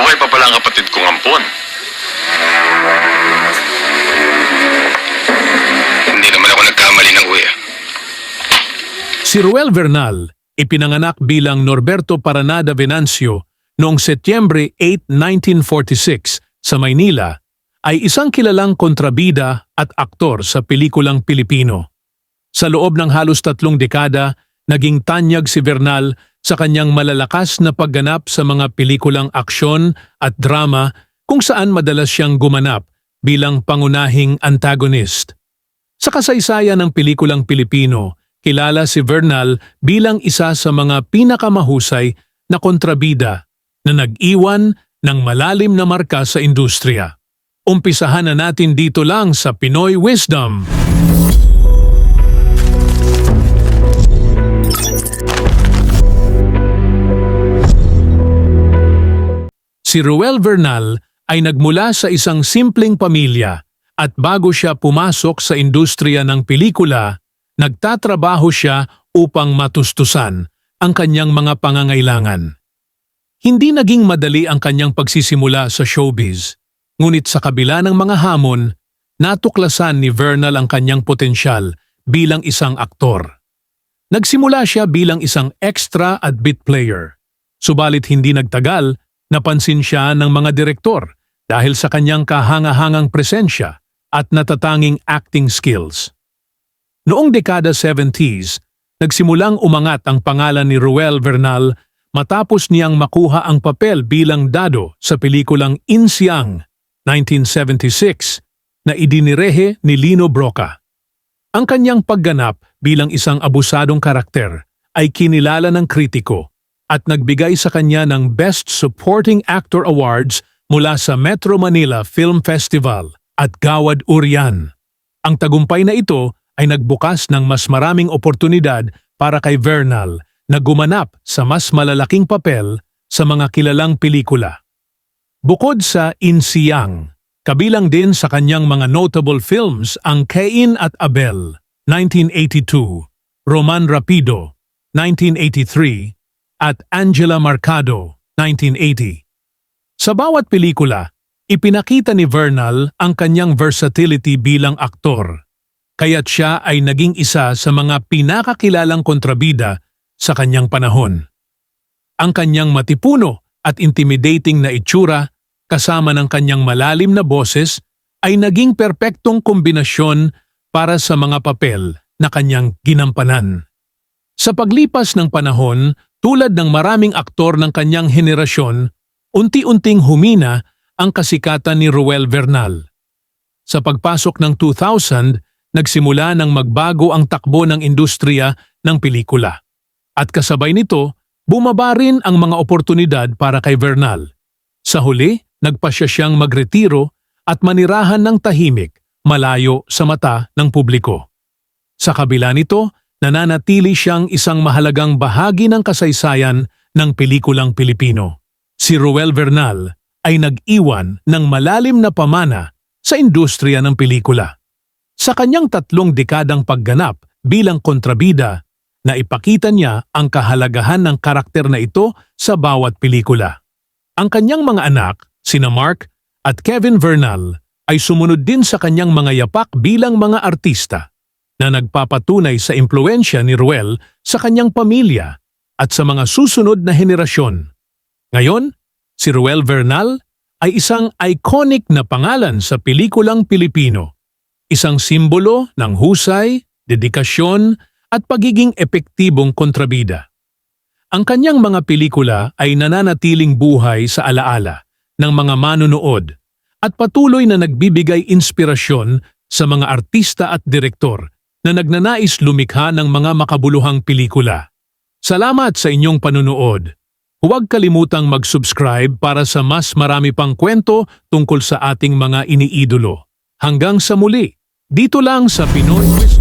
Buhay pa pala ang kapatid kong ampon. Hindi naman ako nagkamali ng kuya. Si Ruel Vernal, ipinanganak bilang Norberto Paranada Venancio noong Setyembre 8, 1946 sa Maynila, ay isang kilalang kontrabida at aktor sa pelikulang Pilipino. Sa loob ng halos 3 dekada, naging tanyag si Vernal sa kanyang malalakas na pagganap sa mga pelikulang aksyon at drama kung saan madalas siyang gumanap bilang pangunahing antagonist. Sa kasaysayan ng pelikulang Pilipino, kilala si Vernal bilang isa sa mga pinakamahusay na kontrabida na nag-iwan ng malalim na marka sa industriya. Umpisahan na natin dito lang sa Pinoy Wisdom. Si Ruel Vernal ay nagmula sa isang simpleng pamilya at bago siya pumasok sa industriya ng pelikula, nagtatrabaho siya upang matustusan ang kanyang mga pangangailangan. Hindi naging madali ang kanyang pagsisimula sa showbiz, ngunit sa kabila ng mga hamon, natuklasan ni Vernal ang kanyang potensyal bilang isang aktor. Nagsimula siya bilang isang extra at bit player, subalit hindi nagtagal, napansin siya ng mga direktor dahil sa kanyang kahanga-hangang presensya at natatanging acting skills. Noong dekada 70s, nagsimulang umangat ang pangalan ni Ruel Vernal matapos niyang makuha ang papel bilang Dado sa pelikulang Insiang 1976 na idinirehe ni Lino Broca. Ang kanyang pagganap bilang isang abusadong karakter ay kinilala ng kritiko at nagbigay sa kanya ng Best Supporting Actor Awards mula sa Metro Manila Film Festival at Gawad Urian. Ang tagumpay na ito ay nagbukas ng mas maraming oportunidad para kay Vernal na gumanap sa mas malalaking papel sa mga kilalang pelikula. Bukod sa Insiang, kabilang din sa kanyang mga notable films ang Cain at Abel, 1982, Roman Rapido, 1983, at Angela Marcado, 1980. Sa bawat pelikula, ipinakita ni Vernal ang kanyang versatility bilang aktor, kaya't siya ay naging isa sa mga pinakakilalang kontrabida sa kanyang panahon. Ang kanyang matipuno at intimidating na itsura kasama ng kanyang malalim na boses ay naging perpektong kombinasyon para sa mga papel na kanyang ginampanan. Sa paglipas ng panahon, tulad ng maraming aktor ng kanyang henerasyon, unti-unting humina ang kasikatan ni Ruel Vernal. Sa pagpasok ng 2000, nagsimula ng magbago ang takbo ng industriya ng pelikula. At kasabay nito, bumaba rin ang mga oportunidad para kay Vernal. Sa huli, nagpasya siyang magretiro at manirahan ng tahimik, malayo sa mata ng publiko. Sa kabila nito, nananatili siyang isang mahalagang bahagi ng kasaysayan ng pelikulang Pilipino. Si Ruel Vernal ay nag-iwan ng malalim na pamana sa industriya ng pelikula. Sa kanyang 3 dekadang pagganap bilang kontrabida, naipakita niya ang kahalagahan ng karakter na ito sa bawat pelikula. Ang kanyang mga anak, sina Mark at Kevin Vernal, ay sumunod din sa kanyang mga yapak bilang mga artista na nagpapatunay sa impluensya ni Ruel sa kanyang pamilya at sa mga susunod na henerasyon. Ngayon, si Ruel Vernal ay isang iconic na pangalan sa pelikulang Pilipino, isang simbolo ng husay, dedikasyon at pagiging epektibong kontrabida. Ang kanyang mga pelikula ay nananatiling buhay sa alaala ng mga manunood at patuloy na nagbibigay inspirasyon sa mga artista at direktor na nagnanais lumikha ng mga makabuluhang pelikula. Salamat sa inyong panunood. Huwag kalimutang mag-subscribe para sa mas marami pang kwento tungkol sa ating mga iniidolo. Hanggang sa muli, dito lang sa Pinoy Wisdom.